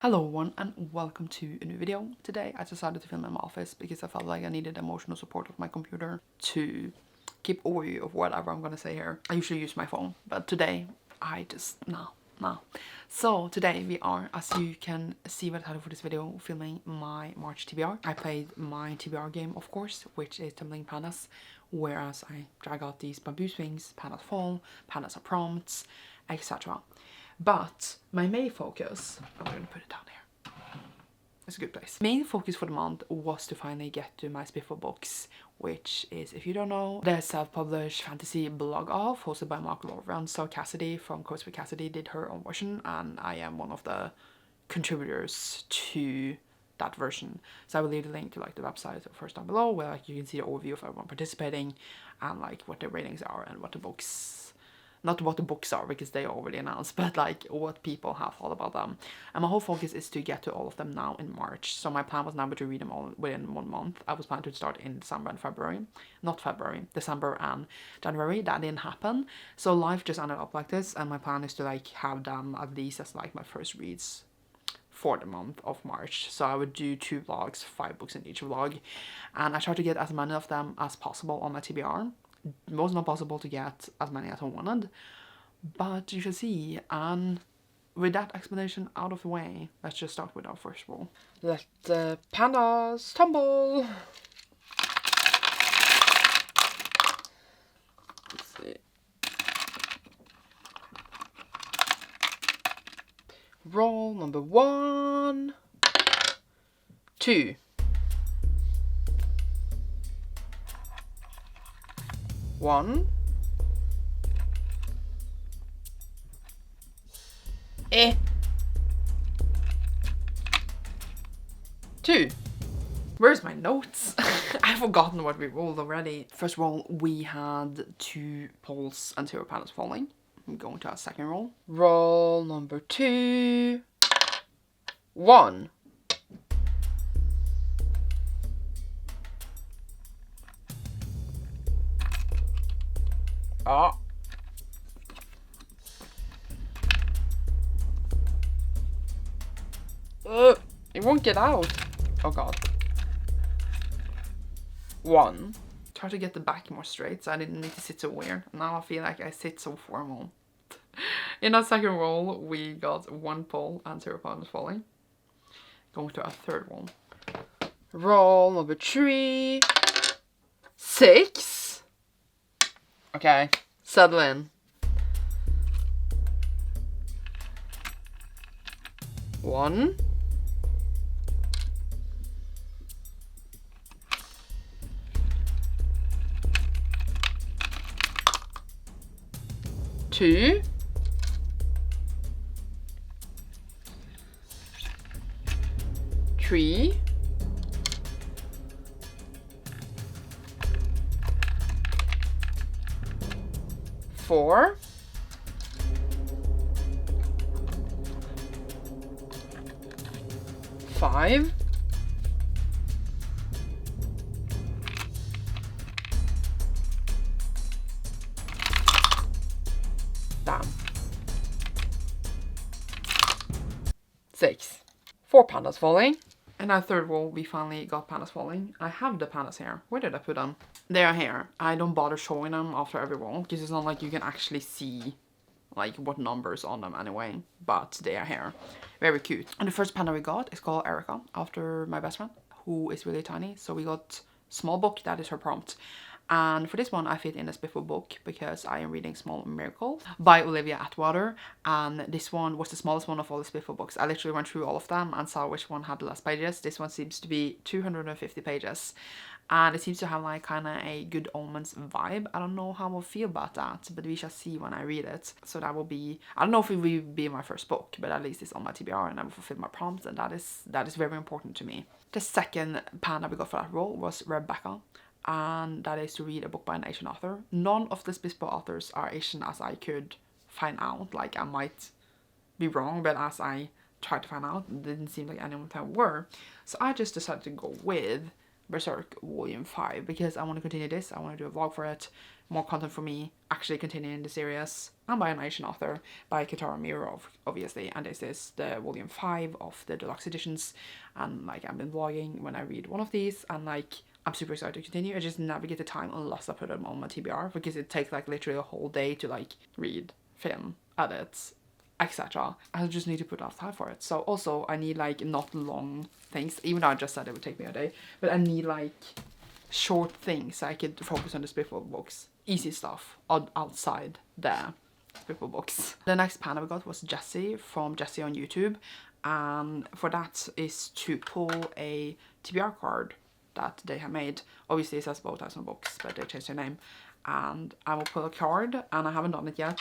Hello everyone and welcome to a new video. Today I decided to film in my office because I felt like I needed emotional support of my computer to keep overview of whatever I'm gonna say here. I usually use my phone, but today I just, no. So today we are, as you can see by the title for this video, filming my March TBR. I played my TBR game, of course, which is Tumbling Pandas, whereas I drag out these bamboo swings, Pandas fall, Pandas are prompts, etc. But my main focus, I'm going to put it down here. It's a good place. Main focus for the month was to finally get to my SPFBO books, which is, if you don't know, the self-published fantasy blog of, hosted by Mark Lawrence. So Cassidy from Codes with Cassidy did her own version, and I am one of the contributors to that version. So I will leave the link to like the website first down below, where like you can see the overview of everyone participating and like what the ratings are and what the books, not what the books are because they already announced, but like what people have thought about them. And my whole focus is to get to all of them now in March. So my plan was never to read them all within 1 month. I was planning to start in December and February. Not February, December and January. That didn't happen. So life just ended up like this, and my plan is to like have them at least as like my first reads for the month of March. So I would do 2 vlogs, 5 books in each vlog, and I try to get as many of them as possible on my TBR. It was not possible to get as many as I wanted, but you shall see. And with that explanation out of the way, let's just start with our first roll. Let the pandas tumble. Let's see. Roll number 1, 2. 1. 2. Where's my notes? I've forgotten what we rolled already. First roll, we had 2 poles and 2 pandas falling. I'm going to our second roll. Roll number 2. 1. Oh. It won't get out. Oh god. 1. Try to get the back more straight so I didn't need to sit so weird. Now I feel like I sit so formal. In our second roll, we got 1 pole and 0 pandas falling. Going to our third roll. Roll number 3. 6. Okay, settle in. 1. 2. 3. 4. 5. 6. 4 pandas falling. In our third roll, we finally got pandas falling. I have the pandas here. Where did I put them? They are here. I don't bother showing them after every roll because it's not like you can actually see like what numbers on them anyway, but they are here. Very cute. And the first panda we got is called Erica, after my best friend, who is really tiny. So we got small book, that is her prompt. And for this one, I fit in a SPFBO book because I am reading Small Miracle by Olivia Atwater. And this one was the smallest one of all the SPFBO books. I literally went through all of them and saw which one had the less pages. This one seems to be 250 pages. And it seems to have like kind of a Good Omens vibe. I don't know how I'll feel about that, but we shall see when I read it. So that will be, I don't know if it will be my first book, but at least it's on my TBR and I will fulfill my prompts, and that is very important to me. The second panda we got for that role was Rebecca, and that is to read a book by an Asian author. None of the SPFBO authors are Asian, as I could find out. Like, I might be wrong, but as I tried to find out, it didn't seem like any of them were. So I just decided to go with Berserk Volume 5 because I want to continue this. I want to do a vlog for it. More content for me, actually continuing the series. And by an Asian author, by Kitara Miro, obviously. And this is the Volume 5 of the deluxe editions. And like I've been vlogging when I read one of these, and like I'm super excited to continue. I just never get the time unless I put them on my TBR, because it takes like literally a whole day to like read, film, edit, etc. I just need to put out time for it. So also I need like not long things, even though I just said it would take me a day, but I need like short things so I could focus on the SPFBO books. Easy stuff outside the SPFBO books. The next panel we got was Jessie from Jessie on YouTube, and for that is to pull a TBR card that they have made. Obviously it says both on books, but they changed their name. And I will pull a card, and I haven't done it yet,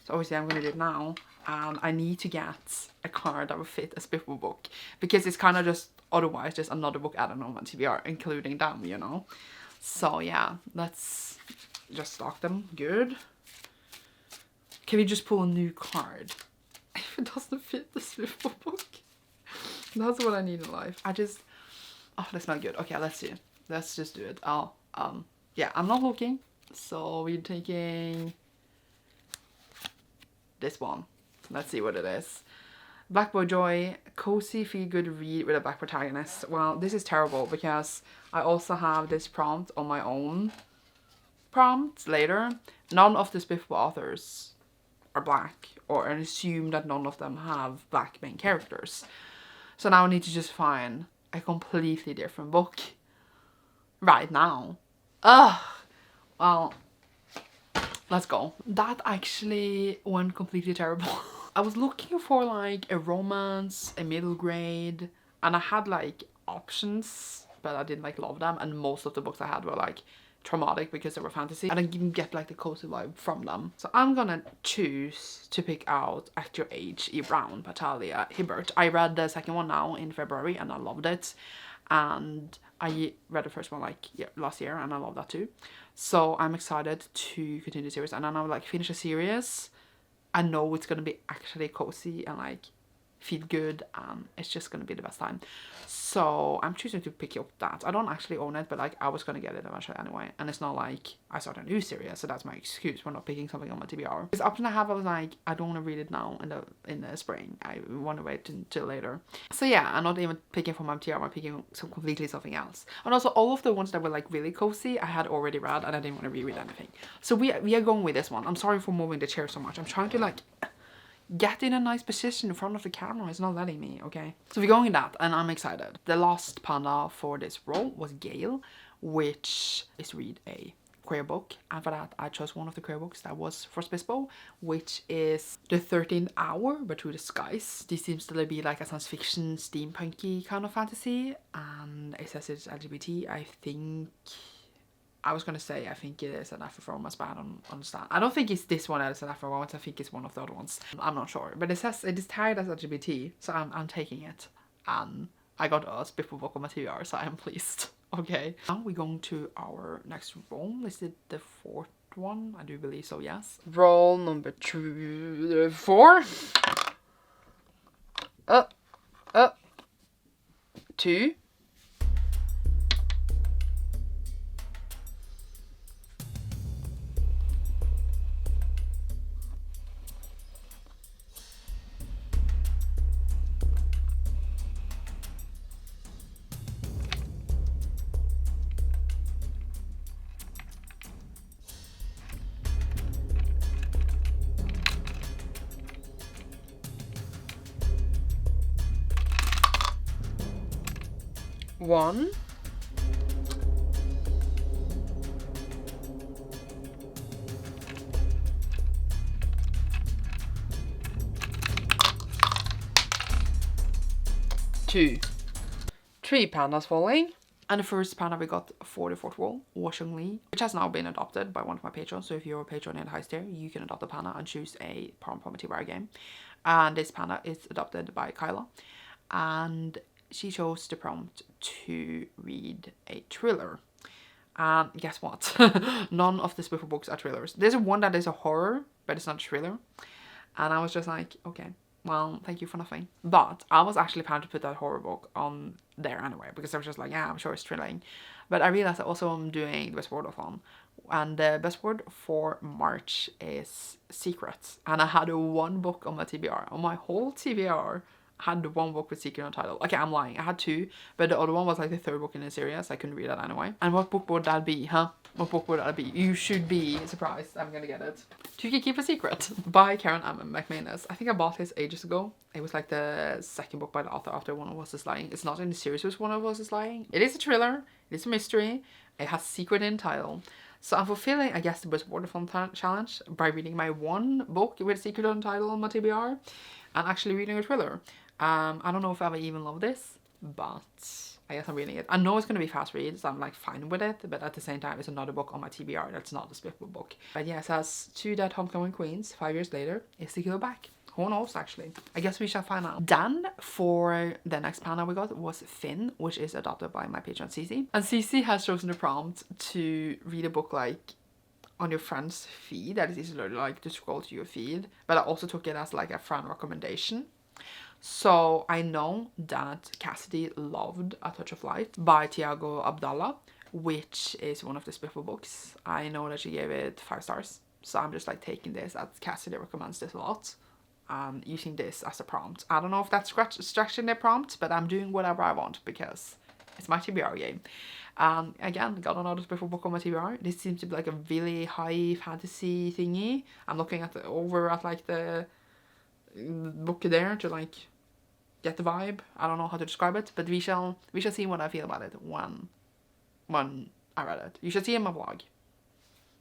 so obviously I'm going to do it now. And I need to get a card that will fit a SPFBO book, because it's kind of just otherwise just another book added on my TBR, including them, you know. So yeah, let's just stock them. Good. Can we just pull a new card if it doesn't fit the SPFBO book? That's what I need in life. Oh, that's not good. Okay, let's see. Let's just do it. Yeah, I'm not looking. So we're taking this one. Let's see what it is. Black Boy Joy, cozy feel good read with a black protagonist. Well, this is terrible because I also have this prompt on my own prompts later. None of the SPFBO authors are black, or I assume that none of them have black main characters. So now I need to just find a completely different book right now. Ugh. Well, let's go. That actually went completely terrible. I was looking for like a romance, a middle grade, and I had like options, but I didn't like love them, and most of the books I had were like traumatic because they were fantasy, and I didn't get like the cozy vibe from them. So I'm gonna choose to pick out At Your Age, E. Brown by Talia Hibbert. I read the second one now in February and I loved it, and I read the first one like last year and I love that too. So I'm excited to continue the series, and then I'll like finish a series. I know it's gonna be actually cozy and like feel good, and it's just gonna be the best time. So I'm choosing to pick up that. I don't actually own it, but like I was gonna get it eventually anyway, and it's not like I start a new series, so that's my excuse for not picking something on my TBR. This option I have, I was like, I don't want to read it now in the spring. I want to wait until later. So yeah, I'm not even picking from my TBR. I'm picking completely something else. And also all of the ones that were like really cozy I had already read, and I didn't want to reread anything. So we are going with this one. I'm sorry for moving the chair so much. I'm trying to like get in a nice position in front of the camera. It's not letting me, okay? So we're going in that, and I'm excited. The last panda for this role was Gale, which is read a queer book, and for that I chose one of the queer books that was for SPFBO, which is The 13th Hour by Through the Skies. This seems to be like a science fiction steampunky kind of fantasy, and it says it's LGBT. I was gonna say I think it is an Afro-romance, but I don't understand. I don't think it's this one that is an Afro-romance. I think it's one of the other ones. I'm not sure, but it says it is tagged as LGBT, so I'm taking it. And I got a SPFBO book on my TBR, so I'm pleased. Okay. Now we're going to our next roll. Is it the fourth one? I do believe so. Yes. Roll number 4. 2. 1. 2. 3 pandas falling. And the first panda we got for the fourth wall was Shung Li, which has now been adopted by one of my patrons. So if you're a patron in the highest tier, you can adopt a panda and choose a prompt from a TBR game. And this panda is adopted by Kyla, and she chose the prompt to read a thriller. And guess what? None of the SPFBO books are thrillers. There's one that is a horror, but it's not a thriller. And I was just like, okay, well, thank you for nothing. But I was actually planning to put that horror book on there anyway, because I was just like, yeah, I'm sure it's thrilling. But I realized that also I'm doing the best word-a-thon. And the best word for March is secrets. And I had one book on my TBR. On my whole TBR, I had one book with secret on title. Okay, I'm lying. I had two, but the other one was like the third book in the series, so I couldn't read that anyway. And what book would that be, huh? What book would that be? You should be surprised. I'm gonna get it. You Can Keep a Secret by Karen M. McManus. I think I bought this ages ago. It was like the second book by the author after One of Us Is Lying. It's not in the series with One of Us Is Lying. It is a thriller. It is a mystery. It has secret in title. So I'm fulfilling, I guess, the best word-a-thon challenge by reading my one book with secret on title on my TBR and actually reading a thriller. I don't know if I ever even love this, but I guess I'm reading it. I know it's going to be fast read, so I'm like fine with it, but at the same time, it's another book on my TBR that's not a SPFBO book. But yeah, it says 2 dead homecoming queens, 5 years later, is the killer back? Who knows, actually? I guess we shall find out. Then, for the next panda we got was Finn, which is adopted by my patron Cici. And Cici has chosen the prompt to read a book like on your friend's feed, that is easily like to scroll to your feed, but I also took it as like a friend recommendation. So I know that Cassidy loved A Touch of Light by Tiago Abdallah, which is one of the SPFBO books. I know that she gave it 5 stars, so I'm just like taking this as Cassidy recommends this a lot. Using this as a prompt. I don't know if that's stretching the prompt, but I'm doing whatever I want because it's my TBR game. Again, got another SPFBO book on my TBR. This seems to be like a really high fantasy thingy. I'm looking at over at like the book there to like get the vibe. I don't know how to describe it, but we shall see what I feel about it when I read it. You should see in my vlog.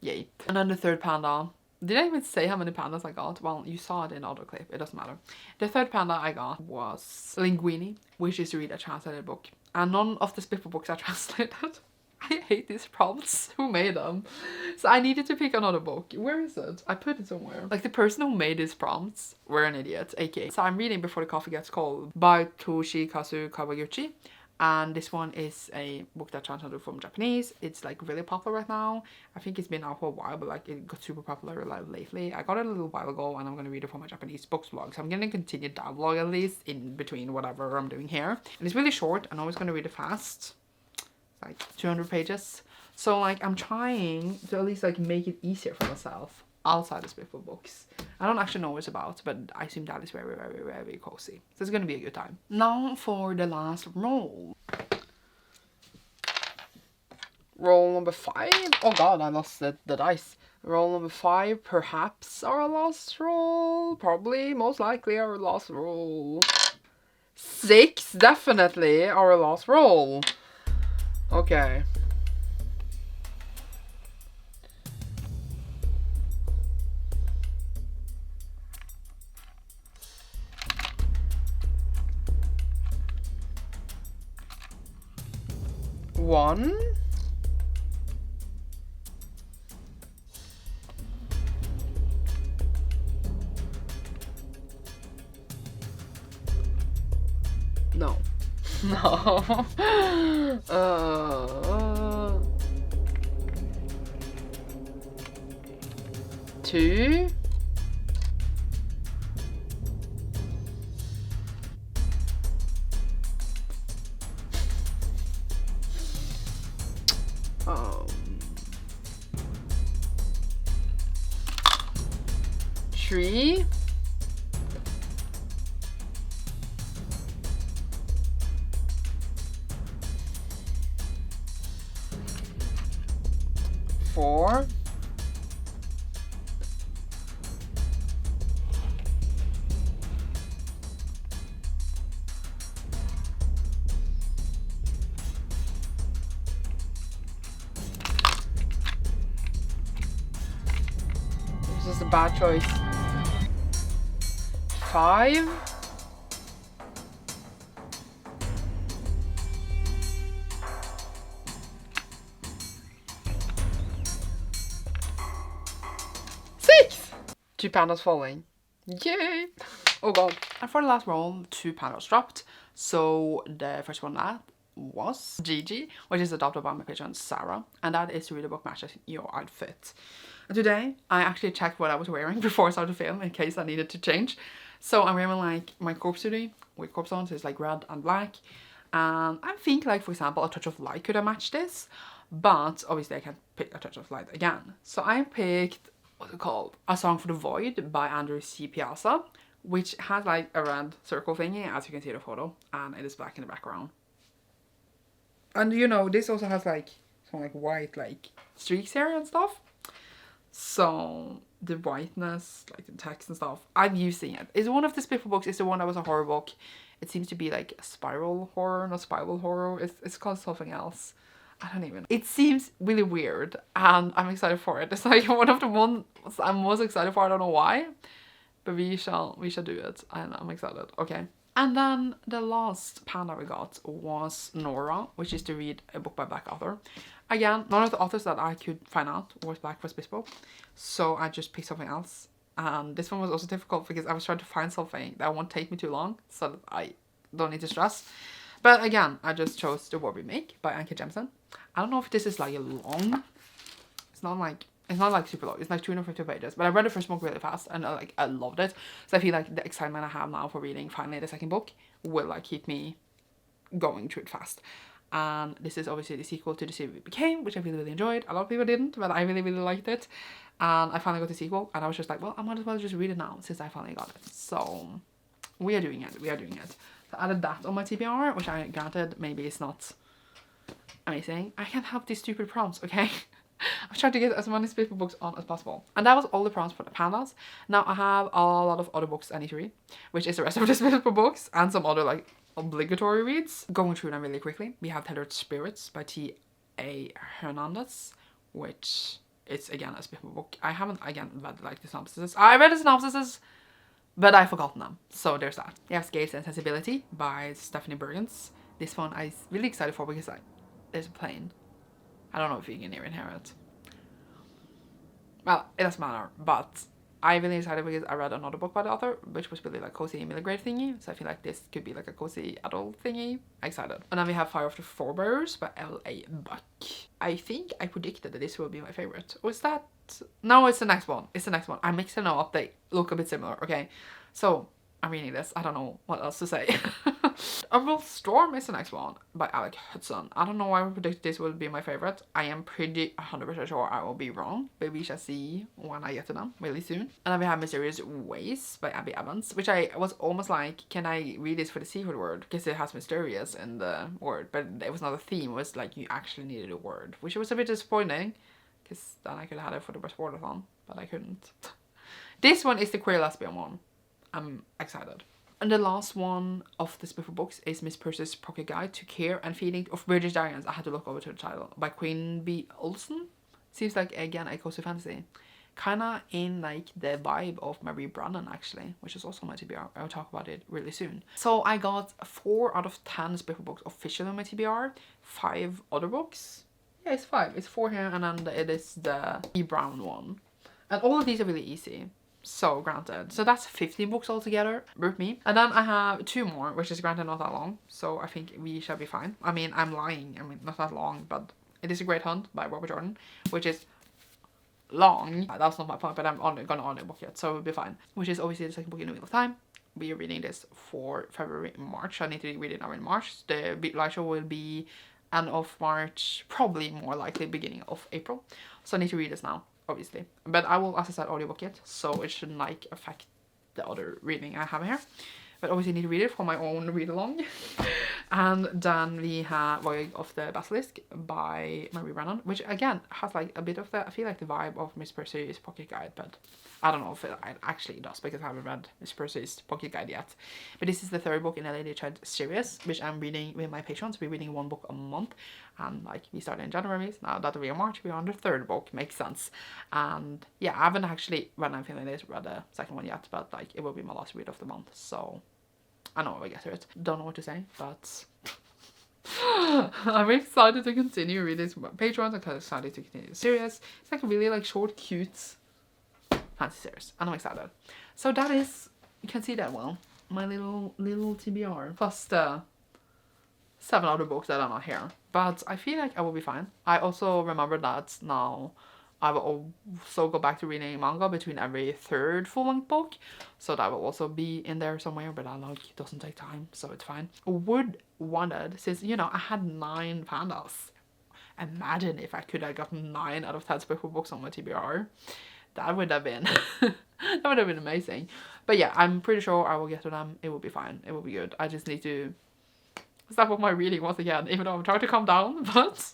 Yay. And then the third panda. Did I even say how many pandas I got? Well, you saw it in the other clip. It doesn't matter. The third panda I got was Linguini, which is to read a translated book. And none of the SPFBO books are translated. I hate these prompts. Who made them? So I needed to pick another book. Where is it? I put it somewhere. Like the person who made these prompts were an idiot, aka. So I'm reading Before the Coffee Gets Cold by Toshikazu Kawaguchi. And this one is a book that's translated from Japanese. It's like really popular right now. I think it's been out for a while, but like it got super popular like lately. I got it a little while ago and I'm going to read it for my Japanese books vlog. So I'm going to continue that vlog at least in between whatever I'm doing here. And it's really short. I'm always going to read it fast. It's like 200 pages. So like I'm trying to at least like make it easier for myself outside of SPFBO books. I don't actually know what it's about, but I assume that is very, very, very cozy. So it's gonna be a good time. Now for the last roll. Roll number 5. Oh god, I lost the dice. Roll number 5, perhaps our last roll. Probably, most likely our last roll. 6, definitely our last roll. Okay. One. No. No. 2. Three. 4. 'This is a bad choice. 5. 6. 2 pandas falling. Yay! Oh god. And for the last roll, 2 pandas dropped. So the first one that was Gigi, which is adopted by my patron Sarah, and that is to read a book matches your outfit. And today I actually checked what I was wearing before I started to film in case I needed to change. So I'm wearing like my corpse hoodie with corpse on, so it's like red and black. And I think like, for example, A Touch of Light could have matched this, but obviously I can't pick A Touch of Light again. So I picked, what's it called? A Song for the Void by Andrew C. Piazza, which has like a red circle thingy, as you can see in the photo, and it is black in the background. And you know, this also has like some like white like streaks here and stuff. So the whiteness, like the text and stuff, I'm using it. It's one of the SPFBO books. It's the one that was a horror book. It seems to be like a spiral horror, not spiral horror. It's called something else. I don't even. It seems really weird, and I'm excited for it. It's like one of the ones I'm most excited for. I don't know why, but we shall do it, and I'm excited. Okay. And then the last panda we got was Nora, which is to read a book by black author. Again, none of the authors that I could find out was black for SPFBO, so I just picked something else. And this one was also difficult because I was trying to find something that won't take me too long, so that I don't need to stress. But again, I just chose The War We Make by Anke Jemison. I don't know if this is like a long. It's not like super long. It's like 250 pages. But I read the first book really fast and I loved it. So I feel like the excitement I have now for reading finally the second book will like keep me going through it fast. And this is obviously the sequel to The City We Became, which I really enjoyed. A lot of people didn't, but I really liked it. And I finally got the sequel, and I was just like, well, I might as well just read it now since I finally got it. So we are doing it. So I added that on my TBR, which I granted maybe is not amazing. I can't help these stupid prompts, okay? I've tried to get as many SPFBO books on as possible. And that was all the prompts for the pandas. Now I have a lot of other books I need to read, which is the rest of the SPFBO books and some other like obligatory reads. Going through them really quickly. We have Tethered Spirits by T.A. Hernandez, which is again a SPFBO book. I haven't again read like the synopsises. I read the synopsises, but I've forgotten them. So there's that. We have Scales and Sensibility by Stephanie Bergens. This one I'm really excited for because there's a plane. I don't know if you can even hear it. Well, it doesn't matter, but I'm really excited because I read another book by the author, which was really like cozy middle grade thingy. So I feel like this could be like a cozy adult thingy. Excited. And then we have Fire of the Forebears by L.A. Buck. I think I predicted that this will be my favorite. Was that? No, it's the next one. It's the next one. I'm mixing them up. They look a bit similar. Okay, so I'm reading this. I don't know what else to say. Emerald Storm is the next one by Alec Hudson. I don't know why I predicted this will be my favorite. I am pretty 100% sure I will be wrong, but we shall see when I get to them really soon. And then we have Mysterious Ways by Abby Evans, which I was almost like, can I read this for the secret word? Because it has mysterious in the word, but it was not a theme. It was like you actually needed a word, which was a bit disappointing because then I could have had it for the best wordathon, but I couldn't. This one is the queer lesbian one. I'm excited. And the last one of the SPFBO books is Miss Percy's Pocket Guide to Care and Feeding of British Giants. I had to look over to the title. By Queen B. Olsen. Seems like, again, a cozy fantasy. Kinda in like the vibe of Marie Brannan actually, which is also my TBR. I will talk about it really soon. So I got 4 out of 10 SPFBO books officially on my TBR. 5 other books. Yeah, it's 5. It's 4 here and then it is the E. Brown one. And all of these are really easy. So granted. So that's 15 books altogether with me. And then I have 2 more, which is granted not that long. So I think we shall be fine. I mean, I'm lying. I mean, not that long, but It Is a Great Hunt by Robert Jordan, which is long. That's not my point, but I'm gonna audiobook it, so we'll be fine. Which is obviously the second book in the Wheel of Time. We are reading this for February, March. I need to read it now in March. The live show will be end of March, probably more likely beginning of April. So I need to read this now, obviously. But I will, as I said, audiobook it, so it shouldn't like affect the other reading I have here. But obviously I need to read it for my own read-along. And then we have Voyage of the Basilisk by Marie Brannan, which again has like a bit of the, I feel like the vibe of Miss Percy's Pocket Guide, but I don't know if it actually does because I haven't read Miss Percy's Pocket Guide yet. But this is the 3rd book in the Lady Child series, which I'm reading with my patrons. We're reading 1 book a month, and like we started in January, so now that we're in March, we're on the 3rd book. Makes sense. And yeah, I haven't actually, when I'm feeling this, read the 2nd one yet, but like it will be my last read of the month, so I know I get to it. Don't know what to say, but I'm excited to continue reading this with my patrons. I'm excited to continue the series. It's like a really like short, cute fantasy series, and I'm excited. So that is, you can see that well, my little TBR, plus the 7 other books that are not here. But I feel like I will be fine. I also remember that now I will also go back to reading manga between every third full-length book, so that will also be in there somewhere, but that like doesn't take time, so it's fine. Wanted, since you know I had 9 Pandas. Imagine if I could have gotten 9 out of 10 SPFBO books on my TBR. That would have been that would have been amazing. But yeah, I'm pretty sure I will get to them. It will be fine. It will be good. I just need to step up my reading once again, even though I'm trying to calm down, but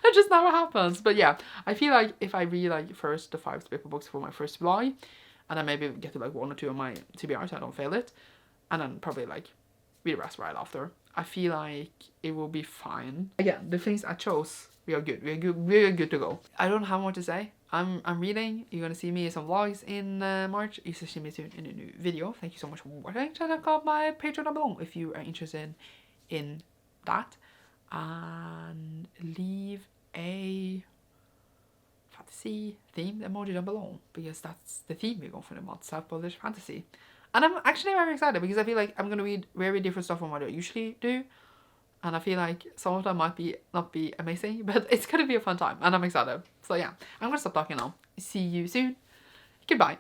it just never happens. But yeah, I feel like if I read like first the 5 SPFBO books for my first supply, and then maybe get to like 1 or 2 of my TBR so I don't fail it, and then probably like read the rest right after, I feel like it will be fine. Again, the things I chose, we are good. We're good to go. I don't have more to say. I'm reading. You're gonna see me in some vlogs in March. You should see me soon in a new video. Thank you so much for watching. Check out my Patreon down below if you are interested in that. And leave a fantasy themed emoji down below, because that's the theme we're going for the month, self-published fantasy. And I'm actually very excited because I feel like I'm gonna read very different stuff from what I usually do. And I feel like some of them might not be amazing, but it's gonna be a fun time and I'm excited. So yeah, I'm gonna stop talking now. See you soon. Goodbye.